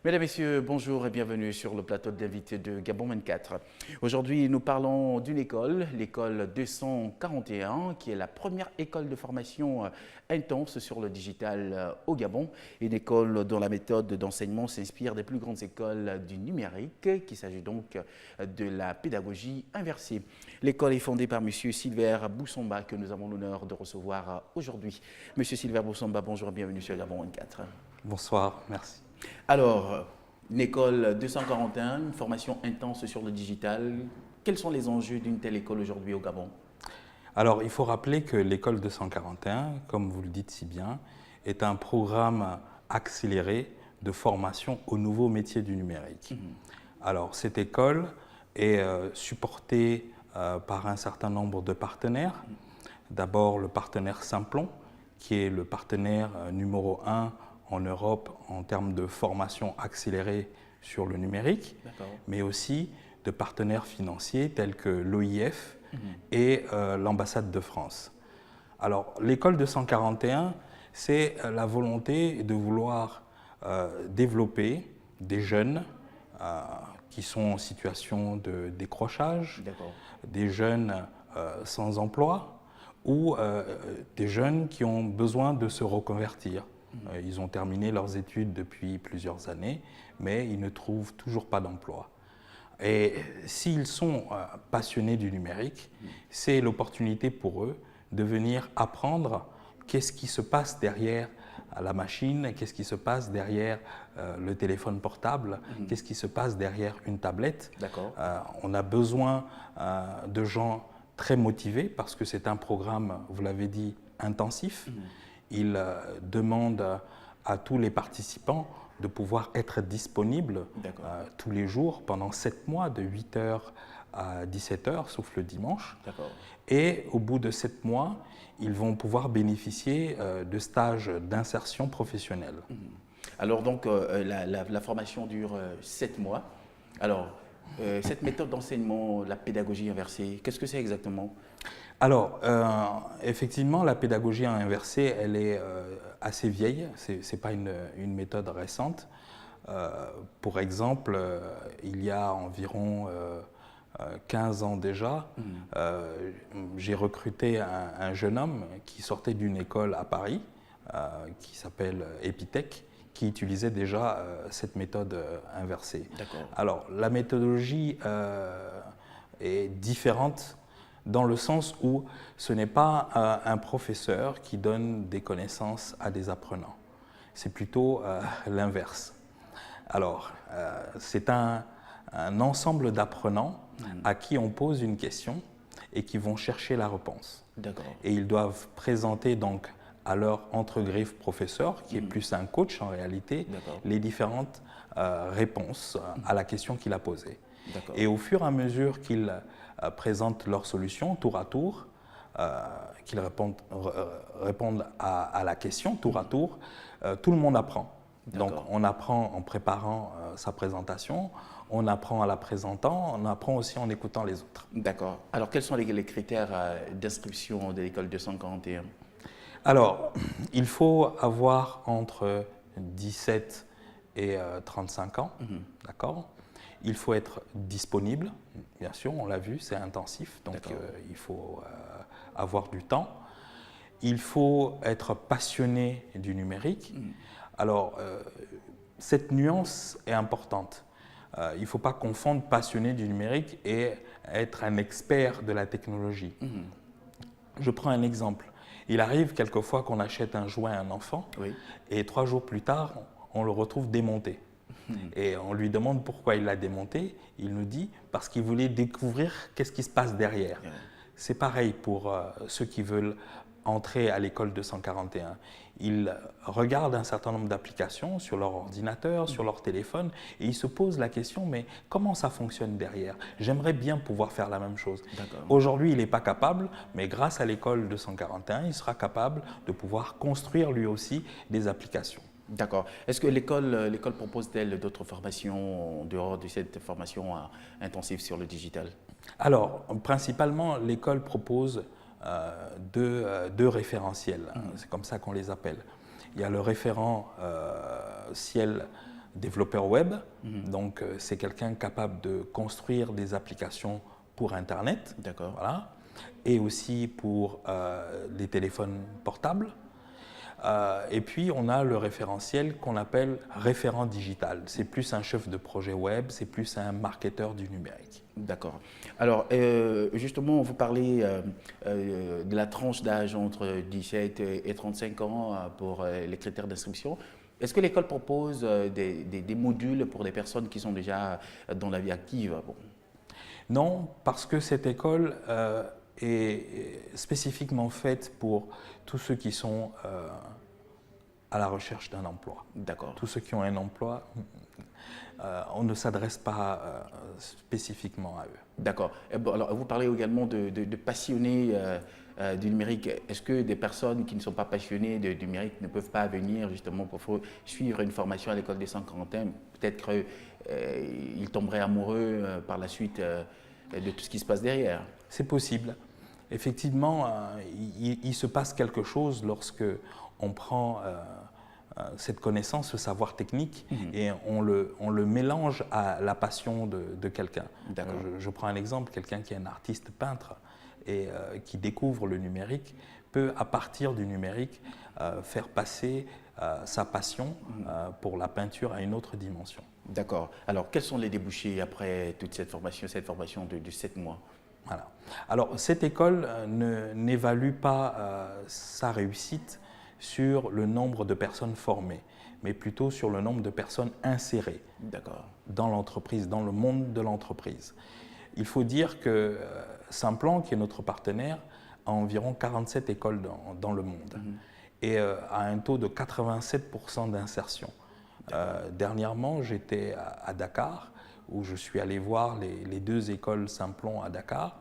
Mesdames, Messieurs, bonjour et bienvenue sur le plateau d'invités de Gabon 24. Aujourd'hui, nous parlons d'une école, l'école 241, qui est la première école de formation intense sur le digital au Gabon. Une école dont la méthode d'enseignement s'inspire des plus grandes écoles du numérique, qu'il s'agit donc de la pédagogie inversée. L'école est fondée par M. Silver Boussomba, que nous avons l'honneur de recevoir aujourd'hui. M. Silver Boussomba, bonjour et bienvenue sur Gabon 24. Bonsoir, merci. Alors, une école 241, une formation intense sur le digital. Quels sont les enjeux d'une telle école aujourd'hui au Gabon? Alors, il faut rappeler que l'école 241, comme vous le dites si bien, est un programme accéléré de formation aux nouveaux métiers du numérique. Alors, cette école est supportée par un certain nombre de partenaires. D'abord, le partenaire Simplon, qui est le partenaire numéro 1 en Europe en termes de formation accélérée sur le numérique, mais aussi de partenaires financiers tels que l'OIF et l'ambassade de France. Alors, l'école 241, c'est la volonté de vouloir développer des jeunes qui sont en situation de décrochage, des jeunes sans emploi ou des jeunes qui ont besoin de se reconvertir. Ils ont terminé leurs études depuis plusieurs années, mais ils ne trouvent toujours pas d'emploi. Et s'ils sont passionnés du numérique, c'est l'opportunité pour eux de venir apprendre qu'est-ce qui se passe derrière la machine, qu'est-ce qui se passe derrière le téléphone portable, qu'est-ce qui se passe derrière une tablette. On a besoin de gens très motivés parce que c'est un programme, vous l'avez dit, intensif. Il demande à tous les participants de pouvoir être disponibles tous les jours pendant 7 mois, de 8h à 17h, sauf le dimanche. Et au bout de 7 mois, ils vont pouvoir bénéficier de stages d'insertion professionnelle. Alors donc, la formation dure 7 mois. Alors, cette méthode d'enseignement, la pédagogie inversée, qu'est-ce que c'est exactement? Alors, effectivement, la pédagogie inversée, elle est assez vieille, ce n'est pas une méthode récente. Pour exemple, il y a environ 15 ans déjà, j'ai recruté un jeune homme qui sortait d'une école à Paris, qui s'appelle Epitech, qui utilisait déjà cette méthode inversée. Alors, la méthodologie est différente dans le sens où ce n'est pas un professeur qui donne des connaissances à des apprenants. C'est plutôt l'inverse. Alors, c'est un ensemble d'apprenants à qui on pose une question et qui vont chercher la réponse. Et ils doivent présenter donc à leur entre-griffes professeur, qui est plus un coach en réalité, les différentes réponses à la question qu'il a posée. Et au fur et à mesure qu'ils présentent leurs solutions tour à tour, qu'ils répondent à la question tour à tour, tout le monde apprend. Donc on apprend en préparant sa présentation, on apprend en la présentant, on apprend aussi en écoutant les autres. D'accord. Alors quels sont les critères d'inscription de l'école 241? Alors, il faut avoir entre 17 et 35 ans, d'accord ? Il faut être disponible, bien sûr, on l'a vu, c'est intensif, donc il faut avoir du temps. Il faut être passionné du numérique. Alors, cette nuance est importante. Il ne faut pas confondre passionné du numérique et être un expert de la technologie. Je prends un exemple. Il arrive quelquefois qu'on achète un jouet à un enfant et 3 jours plus tard, on le retrouve démonté. Et on lui demande pourquoi il l'a démonté. Il nous dit parce qu'il voulait découvrir qu'est-ce qui se passe derrière. C'est pareil pour ceux qui veulent entrer à l'école 241. Ils regardent un certain nombre d'applications sur leur ordinateur, sur leur téléphone, et ils se posent la question, mais comment ça fonctionne derrière? J'aimerais bien pouvoir faire la même chose. Aujourd'hui, il n'est pas capable, mais grâce à l'école 241, il sera capable de pouvoir construire lui aussi des applications. D'accord. Est-ce que l'école propose-t-elle d'autres formations en dehors de cette formation intensive sur le digital? Alors, principalement, l'école propose deux référentiels. C'est comme ça qu'on les appelle. Il y a le référentiel développeur web, donc c'est quelqu'un capable de construire des applications pour Internet, voilà, et aussi pour les téléphones portables. Et puis, on a le référentiel qu'on appelle référent digital. C'est plus un chef de projet web, c'est plus un marketeur du numérique. D'accord. Alors, justement, vous parlez de la tranche d'âge entre 17 et 35 ans pour les critères d'inscription. Est-ce que l'école propose des modules pour des personnes qui sont déjà dans la vie active? Bon. Non, parce que cette école est spécifiquement faite pour tous ceux qui sont à la recherche d'un emploi. D'accord. Tous ceux qui ont un emploi, on ne s'adresse pas spécifiquement à eux. D'accord. Bon, alors, vous parlez également de passionnés du numérique. Est-ce que des personnes qui ne sont pas passionnées du numérique ne peuvent pas venir justement pour suivre une formation à l'école des 141? Peut-être qu'ils tomberaient amoureux par la suite de tout ce qui se passe derrière. C'est possible. Effectivement, il se passe quelque chose lorsque on prend cette connaissance, ce savoir technique, et on le mélange à la passion de quelqu'un. Je prends un exemple, quelqu'un qui est un artiste peintre et qui découvre le numérique peut, à partir du numérique, faire passer sa passion pour la peinture à une autre dimension. D'accord. Alors, quels sont les débouchés après toute cette formation de 7 mois? Voilà. Alors, cette école n'évalue pas sa réussite sur le nombre de personnes formées, mais plutôt sur le nombre de personnes insérées dans l'entreprise, dans le monde de l'entreprise. Il faut dire que Simplon, qui est notre partenaire, a environ 47 écoles dans le monde et a un taux de 87% d'insertion. Dernièrement, j'étais à Dakar, où je suis allé voir les 2 écoles Simplon à Dakar.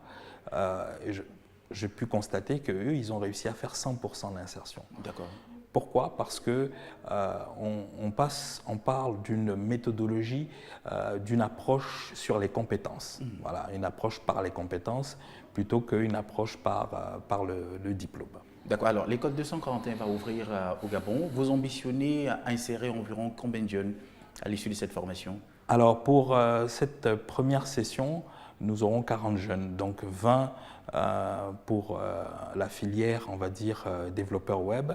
J'ai pu constater qu'eux, ils ont réussi à faire 100% d'insertion. D'accord. Pourquoi? Parce que on parle d'une méthodologie, d'une approche sur les compétences. Voilà, une approche par les compétences plutôt qu'une approche par le diplôme. D'accord. Alors, l'école 241 va ouvrir au Gabon. Vous ambitionnez à insérer environ combien de jeunes à l'issue de cette formation? Alors, pour cette première session, nous aurons 40 jeunes, donc 20 pour la filière, on va dire, développeur web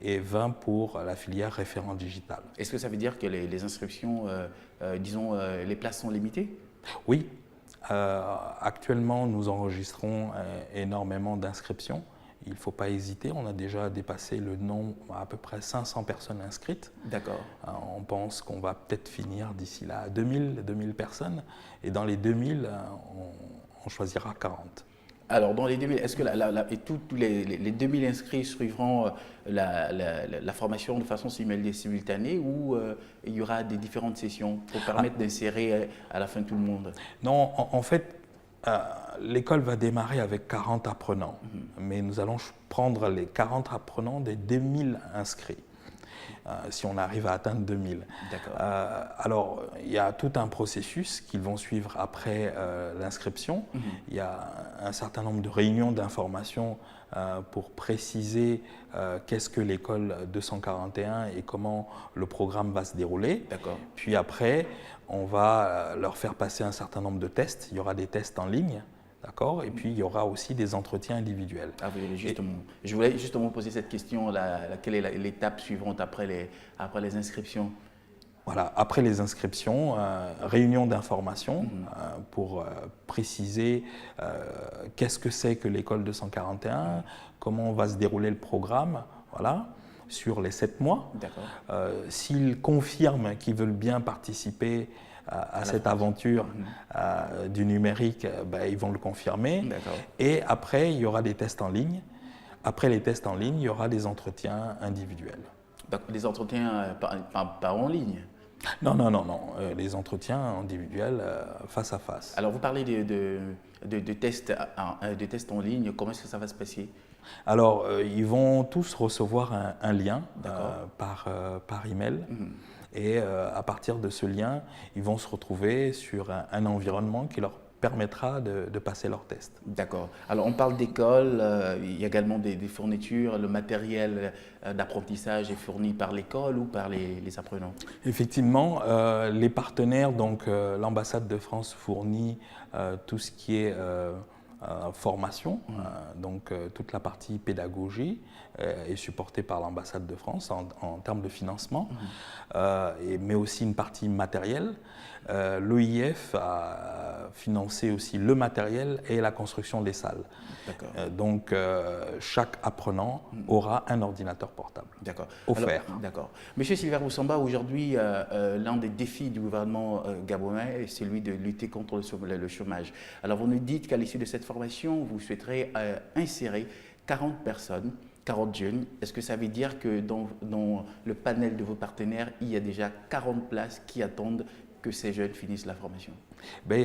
et 20 pour la filière référent digital. Est-ce que ça veut dire que les inscriptions, disons, les places sont limitées? Oui. Actuellement, nous enregistrons énormément d'inscriptions. Il ne faut pas hésiter, on a déjà dépassé le nombre, à peu près 500 personnes inscrites. D'accord. On pense qu'on va peut-être finir d'ici là à 2000 personnes. Et dans les 2000, on choisira 40. Alors, dans les 2000, est-ce que tous les 2000 inscrits suivront la formation de façon simultanée ou il y aura des différentes sessions pour permettre d'insérer à la fin tout le monde? Non, en fait, l'école va démarrer avec 40 apprenants, mais nous allons prendre les 40 apprenants des 2000 inscrits, si on arrive à atteindre 2000. Alors, il y a tout un processus qu'ils vont suivre après l'inscription. Il y a un certain nombre de réunions d'information pour préciser qu'est-ce que l'école 241 et comment le programme va se dérouler. Puis après, on va leur faire passer un certain nombre de tests. Il y aura des tests en ligne. D'accord. Et puis, il y aura aussi des entretiens individuels. Ah oui, justement. Je voulais justement poser cette question. Quelle est l'étape suivante après les inscriptions? Voilà, après les inscriptions, réunion d'information pour préciser qu'est-ce que c'est que l'école 241, comment va se dérouler le programme, voilà, sur les 7 mois. S'ils confirment qu'ils veulent bien participer à cette aventure du numérique, ils vont le confirmer. Et après, il y aura des tests en ligne. Après les tests en ligne, il y aura des entretiens individuels. Des entretiens pas en ligne? Non. Les entretiens individuels face à face. Alors, vous parlez de tests en ligne. Comment est-ce que ça va se passer? Alors, ils vont tous recevoir un lien par email. Et à partir de ce lien, ils vont se retrouver sur un environnement qui leur permettra de passer leur test. D'accord. Alors on parle d'école, il y a également des fournitures, le matériel d'apprentissage est fourni par l'école ou par les apprenants? Effectivement, les partenaires, donc l'ambassade de France fournit tout ce qui est formation, donc toute la partie pédagogie est supportée par l'ambassade de France en termes de financement, mais aussi une partie matérielle. L'OIF a financé aussi le matériel et la construction des salles. Donc chaque apprenant aura un ordinateur portable offert. D'accord. Monsieur Silver Boussamba, aujourd'hui, l'un des défis du gouvernement gabonais est celui de lutter contre le chômage. Alors vous nous dites qu'à l'issue de cette formation, vous souhaiterez insérer 40 personnes, 40 jeunes. Est-ce que ça veut dire que dans le panel de vos partenaires, il y a déjà 40 places qui attendent que ces jeunes finissent la formation?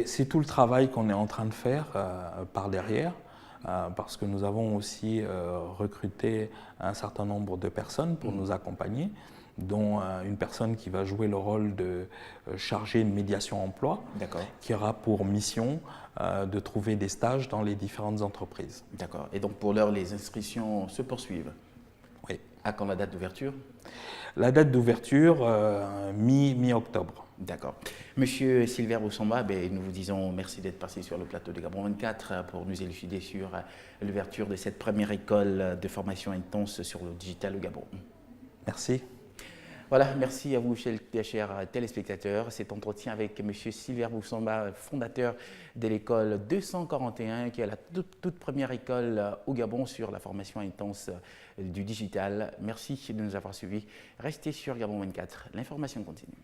C'est tout le travail qu'on est en train de faire par derrière, parce que nous avons aussi recruté un certain nombre de personnes pour nous accompagner, dont une personne qui va jouer le rôle de chargé de médiation emploi, qui aura pour mission de trouver des stages dans les différentes entreprises. D'accord. Et donc pour l'heure, les inscriptions se poursuivent? Oui. À quand la date d'ouverture? La date d'ouverture, mi-octobre. D'accord. Monsieur Silver Boussamba, nous vous disons merci d'être passé sur le plateau de Gabon 24 pour nous élucider sur l'ouverture de cette première école de formation intense sur le digital au Gabon. Merci. Voilà, merci à vous, chers téléspectateurs. Cet entretien avec M. Silver Boussamba, fondateur de l'école 241, qui est la toute première école au Gabon sur la formation intense du digital. Merci de nous avoir suivis. Restez sur Gabon 24. L'information continue.